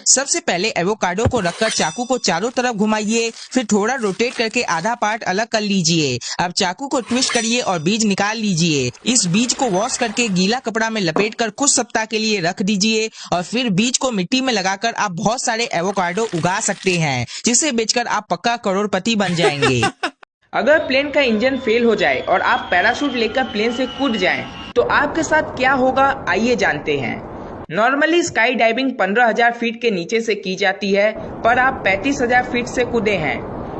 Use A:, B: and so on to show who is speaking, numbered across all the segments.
A: सबसे पहले एवोकाडो को रखकर चाकू को चारों तरफ घुमाइए, फिर थोड़ा रोटेट करके आधा पार्ट अलग कर लीजिए। अब चाकू को ट्विस्ट करिए और बीज निकाल लीजिए। इस बीज को वॉश करके गीला कपड़ा में लपेटकर कुछ सप्ताह के लिए रख दीजिए और फिर बीज को मिट्टी में लगाकर आप बहुत सारे एवोकाडो उगा सकते हैं, जिसे बेचकर आप पक्का करोड़पति बन जाएंगे।
B: अगर प्लेन का इंजन फेल हो जाए और आप पैराशूट लेकर प्लेन से कूद जाएं, तो आपके साथ क्या होगा, आइए जानते हैं। नॉर्मली स्काई डाइविंग 15,000 फीट के नीचे से की जाती है, पर आप 35,000 फीट से कूदे हैं।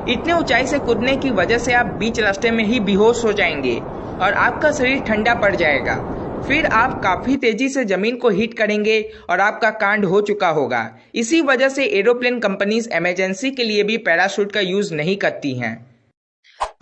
B: इतने ऊंचाई से कूदने की वजह से आप बीच रास्ते में ही बेहोश हो जाएंगे और आपका शरीर ठंडा पड़ जाएगा। फिर आप काफी तेजी से जमीन को हिट करेंगे और आपका कांड हो चुका होगा। इसी वजह से एरोप्लेन कंपनीज इमरजेंसी के लिए भी पैराशूट का यूज नहीं करती हैं।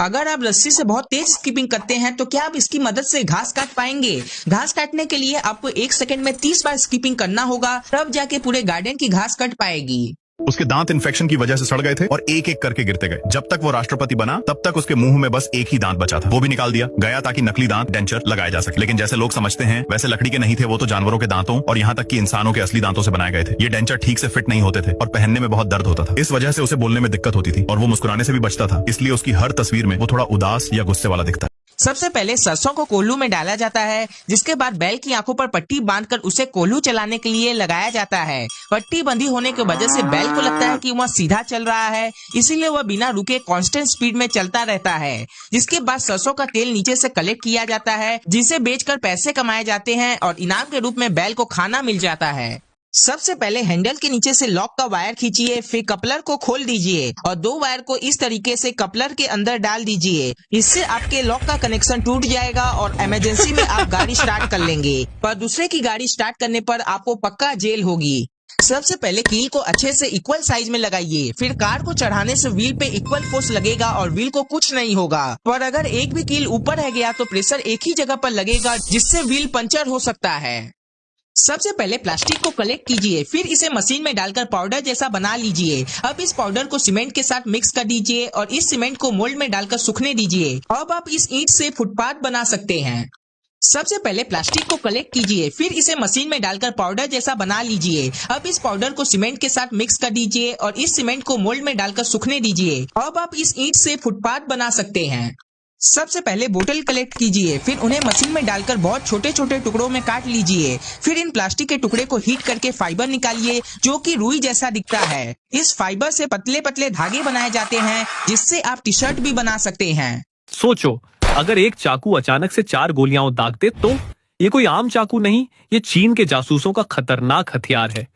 A: अगर आप रस्सी से बहुत तेज स्कीपिंग करते हैं तो क्या आप इसकी मदद से घास काट पाएंगे? घास काटने के लिए आपको 1 सेकंड में 30 बार स्कीपिंग करना होगा, तब जाके पूरे गार्डन की घास कट पाएगी।
C: उसके दांत इन्फेक्शन की वजह से सड़ गए थे और एक एक करके गिरते गए। जब तक वो राष्ट्रपति बना तब तक उसके मुंह में बस एक ही दांत बचा था, वो भी निकाल दिया गया ताकि नकली दांत डेंचर लगाए जा सके। लेकिन जैसे लोग समझते हैं वैसे लकड़ी के नहीं थे, वो तो जानवरों के दांतों और यहाँ तक कि इंसानों के असली दांतों से बनाए गए थे। ये डेंचर ठीक से फिट नहीं होते थे और पहनने में बहुत दर्द होता था। इस वजह से उसे बोलने में दिक्कत होती थी और वो मुस्कुराने से भी बचता था, इसलिए उसकी हर तस्वीर में वो थोड़ा उदास या गुस्से वाला दिखता है।
A: सबसे पहले सरसों को कोल्हू में डाला जाता है, जिसके बाद बैल की आंखों पर पट्टी बांधकर उसे कोल्हू चलाने के लिए लगाया जाता है। पट्टी बंधी होने की वजह से बैल को लगता है कि वह सीधा चल रहा है, इसीलिए वह बिना रुके कांस्टेंट स्पीड में चलता रहता है। जिसके बाद सरसों का तेल नीचे से कलेक्ट किया जाता है, जिसे बेचकर पैसे कमाए जाते हैं और इनाम के रूप में बैल को खाना मिल जाता है। सबसे पहले हैंडल के नीचे से लॉक का वायर खींचिए, फिर कपलर को खोल दीजिए और 2 वायर को इस तरीके से कपलर के अंदर डाल दीजिए। इससे आपके लॉक का कनेक्शन टूट जाएगा और इमरजेंसी में आप गाड़ी स्टार्ट कर लेंगे, पर दूसरे की गाड़ी स्टार्ट करने पर आपको पक्का जेल होगी। सबसे पहले कील को अच्छे से इक्वल साइज में लगाइए, फिर कार को चढ़ाने से व्हील पे इक्वल फोर्स लगेगा और व्हील को कुछ नहीं होगा। पर अगर एक भी कील ऊपर रह गया तो प्रेशर एक ही जगह पर लगेगा, जिससे व्हील पंचर हो सकता है। सबसे पहले प्लास्टिक को कलेक्ट कीजिए, फिर इसे मशीन में डालकर पाउडर जैसा बना लीजिए। अब इस पाउडर को सीमेंट के साथ मिक्स कर दीजिए और इस सीमेंट को मोल्ड में डालकर सूखने दीजिए। अब आप इस ईंट से फुटपाथ बना सकते हैं। सबसे पहले प्लास्टिक को कलेक्ट कीजिए, फिर इसे मशीन में डालकर पाउडर जैसा बना लीजिए। अब इस पाउडर को सीमेंट के साथ मिक्स कर दीजिए और इस सीमेंट को मोल्ड में डालकर सूखने दीजिए। अब आप इस ईंट से फुटपाथ बना सकते हैं। सबसे पहले बोतल कलेक्ट कीजिए, फिर उन्हें मशीन में डालकर बहुत छोटे छोटे टुकड़ों में काट लीजिए। फिर इन प्लास्टिक के टुकड़े को हीट करके फाइबर निकालिए, जो कि रुई जैसा दिखता है। इस फाइबर से पतले पतले धागे बनाए जाते हैं, जिससे आप टी शर्ट भी बना सकते हैं।
D: सोचो, अगर एक चाकू अचानक से 4 गोलियां दाग दे तो? ये कोई आम चाकू नहीं, ये चीन के जासूसों का खतरनाक हथियार है।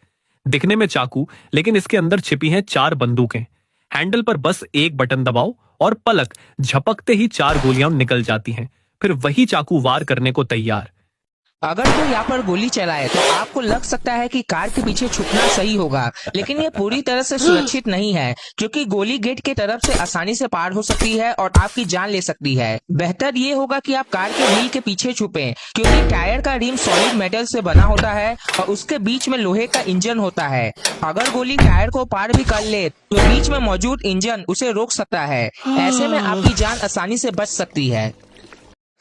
D: दिखने में चाकू, लेकिन इसके अंदर छिपी हैं 4 बंदूकें। हैंडल पर बस एक बटन दबाओ और पलक झपकते ही 4 गोलियां निकल जाती हैं। फिर वही चाकू वार करने को तैयार।
A: अगर कोई यहाँ पर गोली चलाए तो आपको लग सकता है कि कार के पीछे छुपना सही होगा, लेकिन ये पूरी तरह से सुरक्षित नहीं है, क्योंकि गोली गेट के तरफ से आसानी से पार हो सकती है और आपकी जान ले सकती है। बेहतर ये होगा कि आप कार के व्हील के पीछे छुपें, क्योंकि टायर का रिम सॉलिड मेटल से बना होता है और उसके बीच में लोहे का इंजन होता है। अगर गोली टायर को पार भी कर ले तो बीच में मौजूद इंजन उसे रोक सकता है। ऐसे में आपकी जान आसानी से बच सकती है।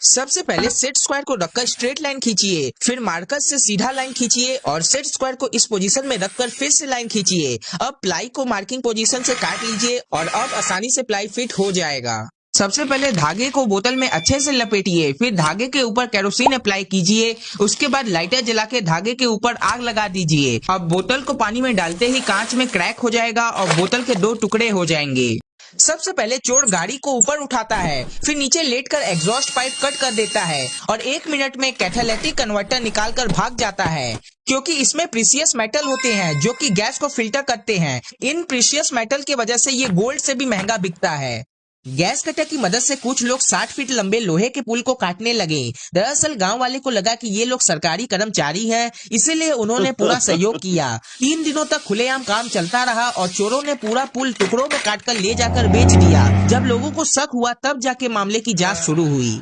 A: सबसे पहले सेट स्क्वायर को रखकर स्ट्रेट लाइन खींचिए, फिर मार्कर से सीधा लाइन खींचिए और सेट स्क्वायर को इस पोजीशन में रखकर फिर से लाइन खींचिए। अब प्लाई को मार्किंग पोजीशन से काट लीजिए और अब आसानी से प्लाई फिट हो जाएगा। सबसे पहले धागे को बोतल में अच्छे से लपेटिए, फिर धागे के ऊपर केरोसिन अप्लाई कीजिए। उसके बाद लाइटर जला के धागे के ऊपर आग लगा दीजिए। अब बोतल को पानी में डालते ही कांच में क्रैक हो जाएगा और बोतल के 2 टुकड़े हो जाएंगे। सबसे पहले चोर गाड़ी को ऊपर उठाता है, फिर नीचे लेटकर एग्जॉस्ट पाइप कट कर देता है और 1 मिनट में कैटालिटिक कन्वर्टर निकालकर भाग जाता है, क्योंकि इसमें प्रीशियस मेटल होते हैं जो कि गैस को फिल्टर करते हैं। इन प्रीशियस मेटल की वजह से ये गोल्ड से भी महंगा बिकता है। गैस कटर की मदद से कुछ लोग 60 फीट लंबे लोहे के पुल को काटने लगे। दरअसल गांव वाले को लगा कि ये लोग सरकारी कर्मचारी हैं, इसीलिए उन्होंने पूरा सहयोग किया। 3 दिनों तक खुलेआम काम चलता रहा और चोरों ने पूरा पुल टुकड़ों में काटकर ले जाकर बेच दिया। जब लोगों को शक हुआ तब जाके मामले की जांच शुरू हुई।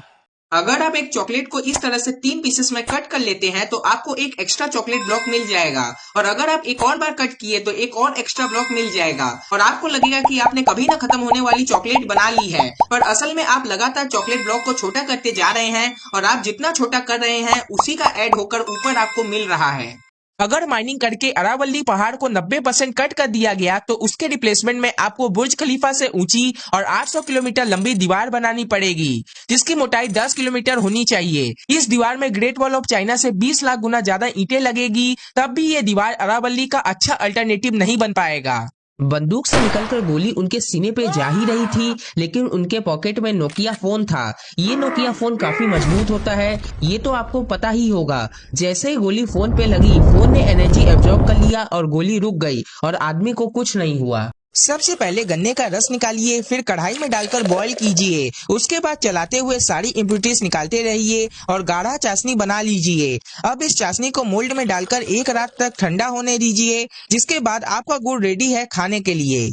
A: अगर आप एक चॉकलेट को इस तरह से 3 पीसेस में कट कर लेते हैं तो आपको एक एक्स्ट्रा चॉकलेट ब्लॉक मिल जाएगा, और अगर आप एक और बार कट किए तो एक और एक्स्ट्रा ब्लॉक मिल जाएगा और आपको लगेगा कि आपने कभी ना खत्म होने वाली चॉकलेट बना ली है, पर असल में आप लगातार चॉकलेट ब्लॉक को छोटा करते जा रहे हैं और आप जितना छोटा कर रहे हैं उसी का ऐड होकर ऊपर आपको मिल रहा है।
B: अगर माइनिंग करके अरावली पहाड़ को 90% कट कर दिया गया तो उसके रिप्लेसमेंट में आपको बुर्ज खलीफा से ऊंची और 800 किलोमीटर लंबी दीवार बनानी पड़ेगी, जिसकी मोटाई 10 किलोमीटर होनी चाहिए। इस दीवार में ग्रेट वॉल ऑफ चाइना से 20 लाख गुना ज्यादा ईंटें लगेगी, तब भी ये दीवार अरावली का अच्छा अल्टरनेटिव नहीं बन पाएगा।
A: बंदूक से निकलकर गोली उनके सीने पे जा ही रही थी, लेकिन उनके पॉकेट में नोकिया फोन था। ये नोकिया फोन काफी मजबूत होता है, ये तो आपको पता ही होगा। जैसे ही गोली फोन पे लगी, फोन ने एनर्जी एब्जॉर्ब कर लिया और गोली रुक गई और आदमी को कुछ नहीं हुआ।
B: सबसे पहले गन्ने का रस निकालिए, फिर कढ़ाई में डालकर बॉईल कीजिए। उसके बाद चलाते हुए सारी इम्प्यूरिटीज निकालते रहिए और गाढ़ा चाशनी बना लीजिए। अब इस चाशनी को मोल्ड में डालकर 1 रात तक ठंडा होने दीजिए, जिसके बाद आपका गुड़ रेडी है खाने के लिए।